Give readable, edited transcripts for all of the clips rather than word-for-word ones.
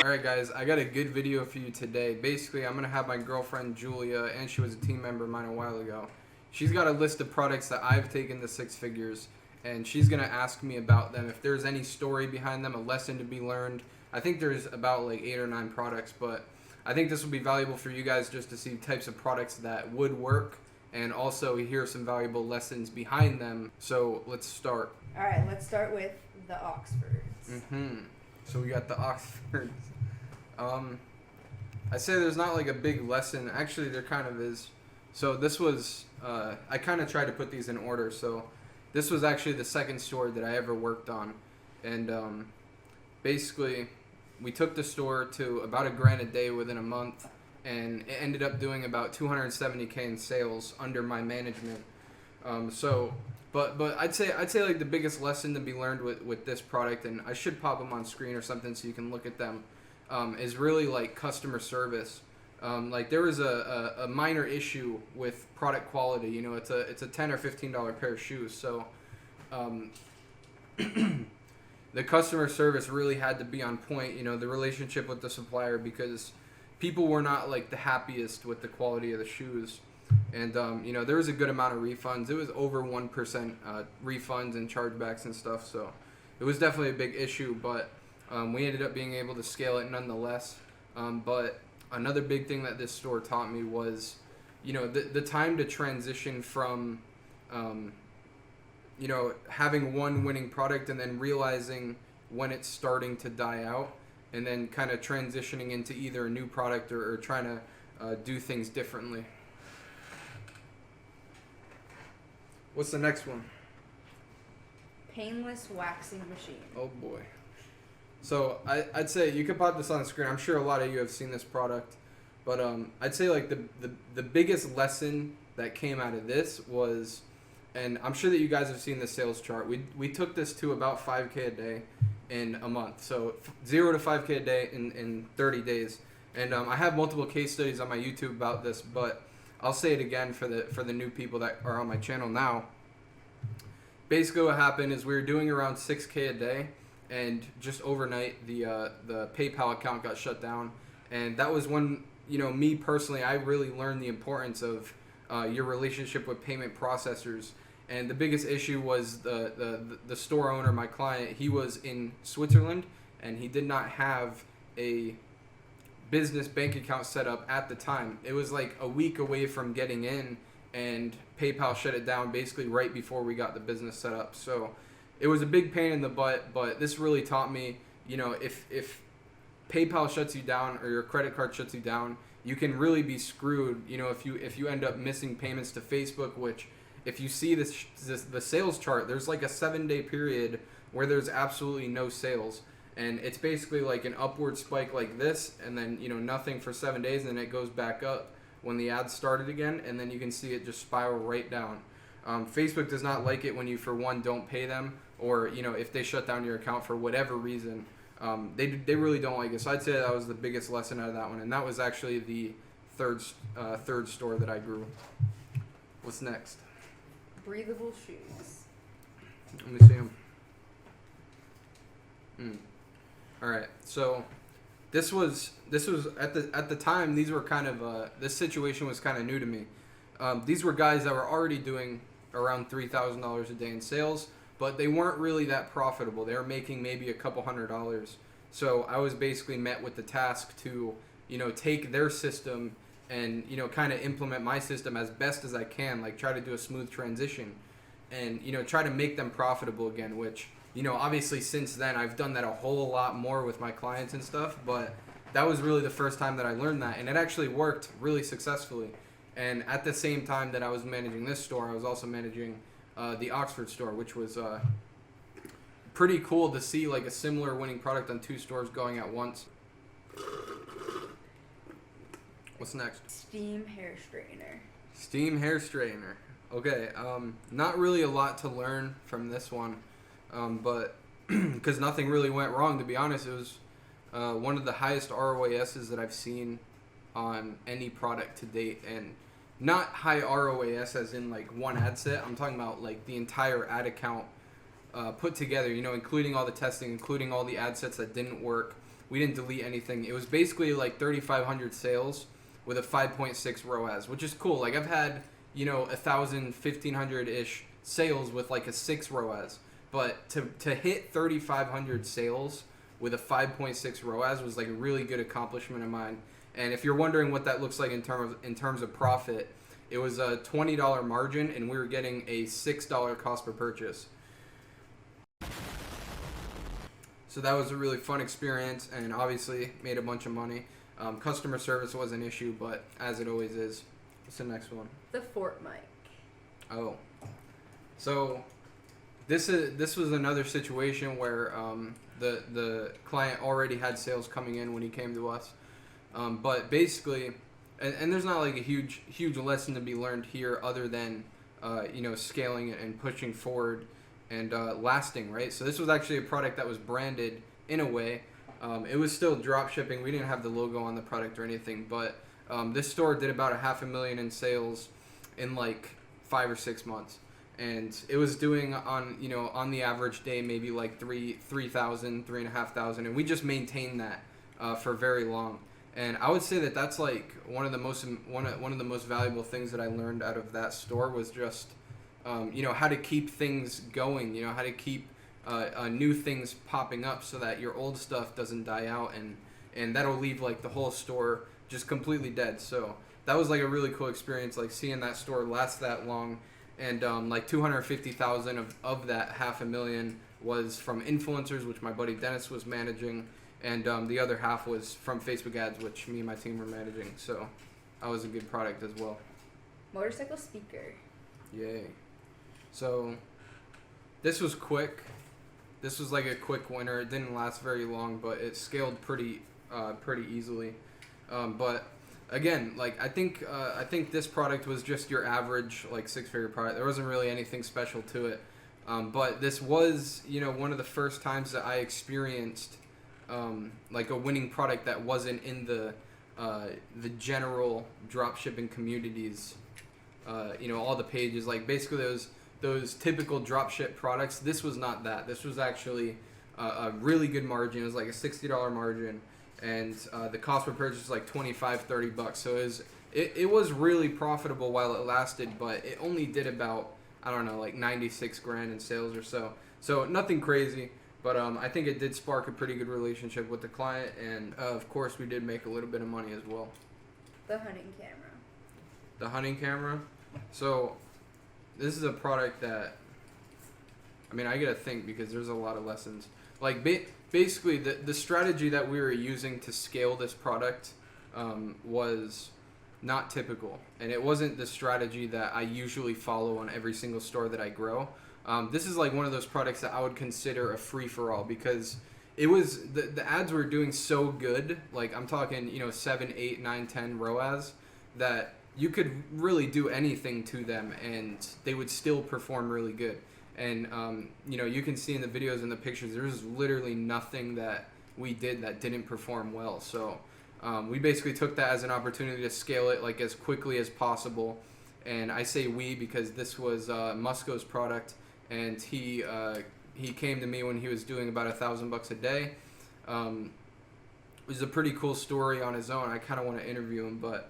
Alright guys, I got a good video for you today. Basically, I'm going to have my girlfriend Julia, and she was a team member of mine a while ago. She's got a list of products that I've taken to six figures, and she's going to ask me about them. If there's any story behind them, a lesson to be learned. I think there's about like 8 or 9 products, but I think this will be valuable for you guys just to see types of products that would work, and also hear some valuable lessons behind them. So let's start. Alright, let's start with the Oxfords. So we got the Oxfords. I say there's not like a big lesson. Actually, there kind of is. So this was, I kind of tried to put these in order. So this was actually the second store that I ever worked on. And basically, we took the store to about $1,000 a day within a month. And it ended up doing about $270K in sales under my management. But I'd say like the biggest lesson to be learned with this product, and I should pop them on screen or something so you can look at them, is really like customer service. Like there was a minor issue with product quality. You know, it's a $10 or $15 pair of shoes. So the customer service really had to be on point. You know, the relationship with the supplier, because people were not like the happiest with the quality of the shoes. And, you know, there was a good amount of refunds. It was over 1% refunds and chargebacks and stuff. So it was definitely a big issue, but we ended up being able to scale it nonetheless. But another big thing that this store taught me was, you know, the time to transition from, you know, having one winning product and then realizing when it's starting to die out, and then kind of transitioning into either a new product or trying to do things differently. What's the next one? Painless waxing machine. Oh boy. So I'd say you could pop this on the screen. I'm sure a lot of you have seen this product, but I'd say like the biggest lesson that came out of this was, and I'm sure that you guys have seen the sales chart. We took this to about 5K a day in a month. So 0 to 5K a day in 30 days. And I have multiple case studies on my YouTube about this, but I'll say it again for the new people that are on my channel now. Basically what happened is we were doing around 6K a day, and just overnight the PayPal account got shut down. And that was when, you know, me personally, I really learned the importance of your relationship with payment processors. And the biggest issue was the store owner, my client. He was in Switzerland, and he did not have a business bank account set up at the time. It was like a week away from getting in, and PayPal shut it down basically right before we got the business set up. So it was a big pain in the butt, but this really taught me, you know, if PayPal shuts you down or your credit card shuts you down, you can really be screwed. You know, if you end up missing payments to Facebook, which if you see the sales chart, there's like a 7-day period where there's absolutely no sales. And it's basically like an upward spike like this, and then, you know, nothing for 7 days, and then it goes back up when the ads started again, and then you can see it just spiral right down. Facebook does not like it when you, for one, don't pay them, or, you know, if they shut down your account for whatever reason. They really don't like it. So I'd say that was the biggest lesson out of that one, and that was actually the third store that I grew. What's next? Breathable shoes. Let me see them. All right, so this was at the time, these were kind of this situation was kind of new to me. These were guys that were already doing around $3,000 a day in sales, but they weren't really that profitable. They were making maybe a couple $100. So I was basically met with the task to, you know, take their system and, you know, kind of implement my system as best as I can, like try to do a smooth transition and, you know, try to make them profitable again, which, you know, obviously since then I've done that a whole lot more with my clients and stuff, but that was really the first time that I learned that, and it actually worked really successfully. And at the same time that I was managing this store, I was also managing the Oxford store, which was pretty cool to see like a similar winning product on 2 stores going at once. What's next? Steam hair straightener. Steam hair straightener. Okay, not really a lot to learn from this one. But because nothing really went wrong, to be honest. It was one of the highest ROASs that I've seen on any product to date, and not high ROAS as in like one ad set. I'm talking about like the entire ad account put together, including all the testing, including all the ad sets that didn't work. We didn't delete anything. It was basically like 3,500 sales with a 5.6 ROAS, which is cool. Like I've had, 1,000, 1,500-ish sales with like a 6 ROAS. But to hit 3,500 sales with a 5.6 ROAS was like a really good accomplishment of mine. And if you're wondering what that looks like in terms of profit, it was a $20 margin, and we were getting a $6 cost per purchase. So that was a really fun experience, and obviously made a bunch of money. Customer service was an issue, but as it always is. What's the next one? The Fort mic. Oh, so this was another situation where the client already had sales coming in when he came to us, but basically, and there's not like a huge lesson to be learned here other than scaling it and pushing forward and lasting, right? So this was actually a product that was branded in a way. It was still drop shipping. We didn't have the logo on the product or anything, but this store did about $500,000 in sales in like 5 or 6 months. And it was doing on the average day maybe like 3,000, 3,500, and we just maintained that for very long. And I would say that that's like one of the most valuable things that I learned out of that store was just how to keep things going, how to keep new things popping up so that your old stuff doesn't die out, and that'll leave like the whole store just completely dead. So that was like a really cool experience, like seeing that store last that long. And like 250,000 of that $500,000 was from influencers, which my buddy Dennis was managing, and the other half was from Facebook ads, which me and my team were managing. So that was a good product as well. Motorcycle speaker. Yay. So this was quick. This was like a quick winner. It didn't last very long, but it scaled pretty easily. But again, like I think this product was just your average like 6-figure product. There wasn't really anything special to it. But this was one of the first times that I experienced like a winning product that wasn't in the general drop shipping communities. All the pages, like basically those typical drop ship products. This was not that. This was actually a really good margin. It was like a $60 margin, and the cost per purchase was like $25-$30. So it was really profitable while it lasted, but it only did about, I don't know, like 96 grand in sales or so. So nothing crazy, but I think it did spark a pretty good relationship with the client, and of course we did make a little bit of money as well. The hunting camera. The hunting camera. So this is a product that, I gotta think because there's a lot of lessons. Like basically the strategy that we were using to scale this product was not typical, and it wasn't the strategy that I usually follow on every single store that I grow. This is like one of those products that I would consider a free-for-all because it was the ads were doing so good, like I'm talking 7, 8, 9, 10 ROAS, that you could really do anything to them and they would still perform really good. And you can see in the videos and the pictures, there's literally nothing that we did that didn't perform well. So we basically took that as an opportunity to scale it like as quickly as possible. And I say we because this was Musco's product, and he came to me when he was doing about $1,000 a day. It was a pretty cool story on his own. I kind of want to interview him, but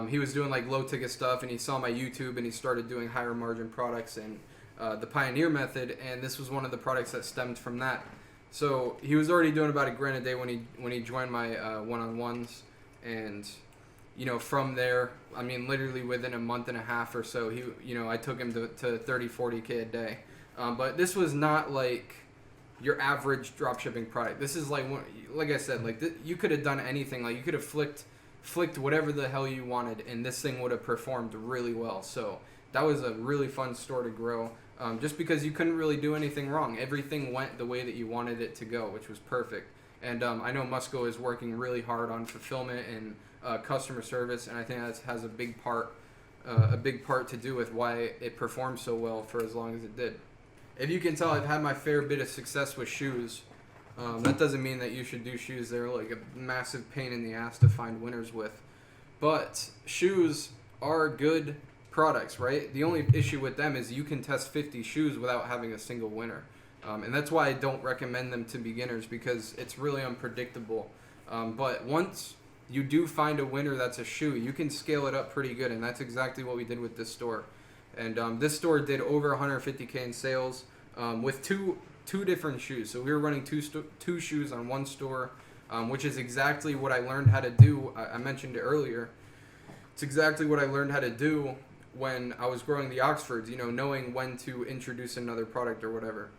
he was doing like low ticket stuff, and he saw my YouTube, and he started doing higher margin products and the Pioneer method, and this was one of the products that stemmed from that. So he was already doing about $1,000 a day when he joined my one-on-ones, and from there, literally within a month and a half or so, I took him to 30-40K a day. But this was not like your average dropshipping product. This is like I said, like you could have done anything. Like you could have flicked whatever the hell you wanted, and this thing would have performed really well. So that was a really fun store to grow, just because you couldn't really do anything wrong. Everything went the way that you wanted it to go, which was perfect. And I know Musco is working really hard on fulfillment and customer service, and I think that has a big part to do with why it performed so well for as long as it did. If you can tell, I've had my fair bit of success with shoes. That doesn't mean that you should do shoes. They're like a massive pain in the ass to find winners with. But shoes are good products, right? The only issue with them is you can test 50 shoes without having a single winner. And that's why I don't recommend them to beginners, because it's really unpredictable. But once you do find a winner that's a shoe, you can scale it up pretty good, and that's exactly what we did with this store. And this store did over 150K in sales with two different shoes. So we were running two shoes on one store, which is exactly what I learned how to do. I mentioned it earlier. It's exactly what I learned how to do when I was growing the Oxfords, knowing when to introduce another product or whatever.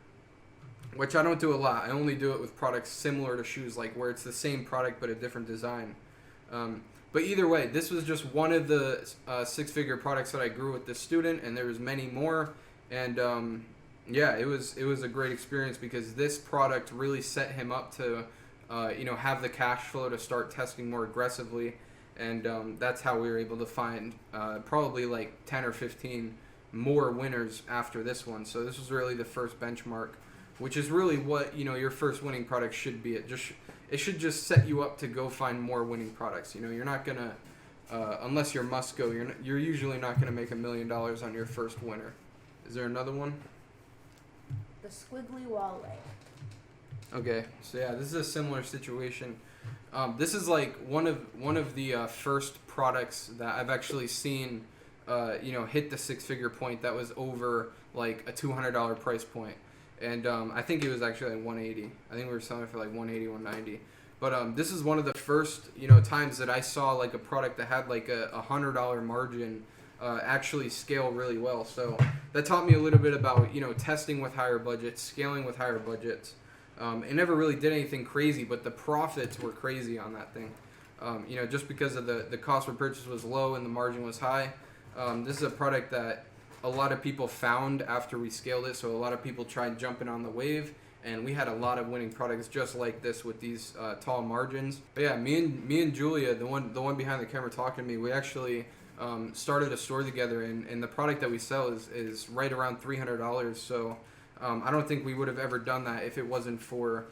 Which I don't do a lot. I only do it with products similar to shoes, like where it's the same product but a different design. But either way, this was just one of the six-figure products that I grew with this student, and there was many more. And yeah, it was a great experience, because this product really set him up to have the cash flow to start testing more aggressively. And that's how we were able to find probably like 10 or 15 more winners after this one. So this was really the first benchmark, which is really what your first winning product should be. It should just set you up to go find more winning products. You're not gonna unless you're Musco, you're usually not gonna make $1 million on your first winner. Is there another one? The squiggly wallet. Okay, so yeah, this is a similar situation. This is like one of the first products that I've actually seen hit the six-figure point that was over like a $200 price point. And I think it was actually like 180. I think we were selling it for like 180, 190. But this is one of the first times that I saw like a product that had like a $100 margin actually scale really well. So that taught me a little bit about testing with higher budgets, scaling with higher budgets. It never really did anything crazy, but the profits were crazy on that thing. Just because of the cost per purchase was low and the margin was high. This is a product that a lot of people found after we scaled it, so a lot of people tried jumping on the wave, and we had a lot of winning products just like this with these tall margins. But yeah, me and Julia, the one behind the camera talking to me, we actually started a store together, and the product that we sell is right around $300. So I don't think we would have ever done that if it wasn't for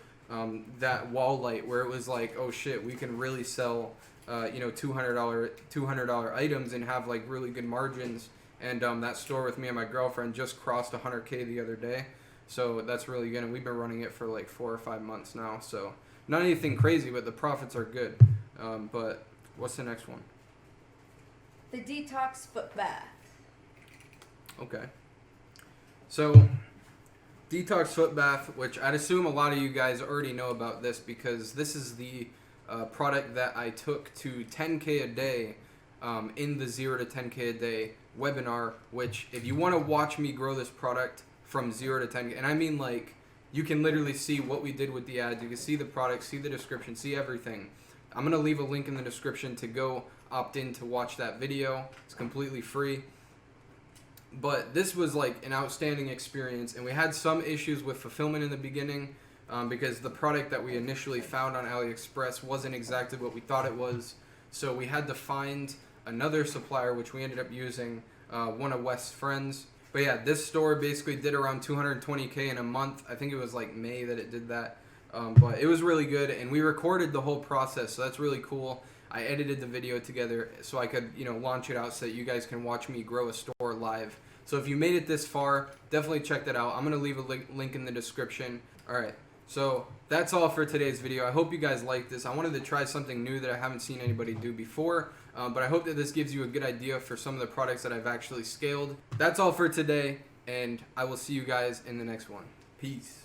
that wall light, where it was like, oh shit, we can really sell $200 items and have like really good margins. And that store with me and my girlfriend just crossed 100K the other day. So that's really good. And we've been running it for like 4 or 5 months now. So not anything crazy, but the profits are good. But what's the next one? The Detox foot bath. Okay. So Detox foot bath, which I'd assume a lot of you guys already know about this, because this is the product that I took to 10K a day in the 0 to 10K a day webinar, which if you want to watch me grow this product from 0 to 10K, and I mean like you can literally see what we did with the ads, you can see the product, see the description, see everything. I'm going to leave a link in the description to go opt in to watch that video. It's completely free. But this was like an outstanding experience, and we had some issues with fulfillment in the beginning because the product that we initially found on AliExpress wasn't exactly what we thought it was. So we had to find another supplier, which we ended up using, one of Wes's friends. But yeah, this store basically did around 220K in a month. I think it was like May that it did that. But it was really good, and we recorded the whole process, so that's really cool. I edited the video together so I could, launch it out so that you guys can watch me grow a store live. So if you made it this far, definitely check that out. I'm going to leave a link in the description. All right, so that's all for today's video. I hope you guys liked this. I wanted to try something new that I haven't seen anybody do before, but I hope that this gives you a good idea for some of the products that I've actually scaled. That's all for today, and I will see you guys in the next one. Peace.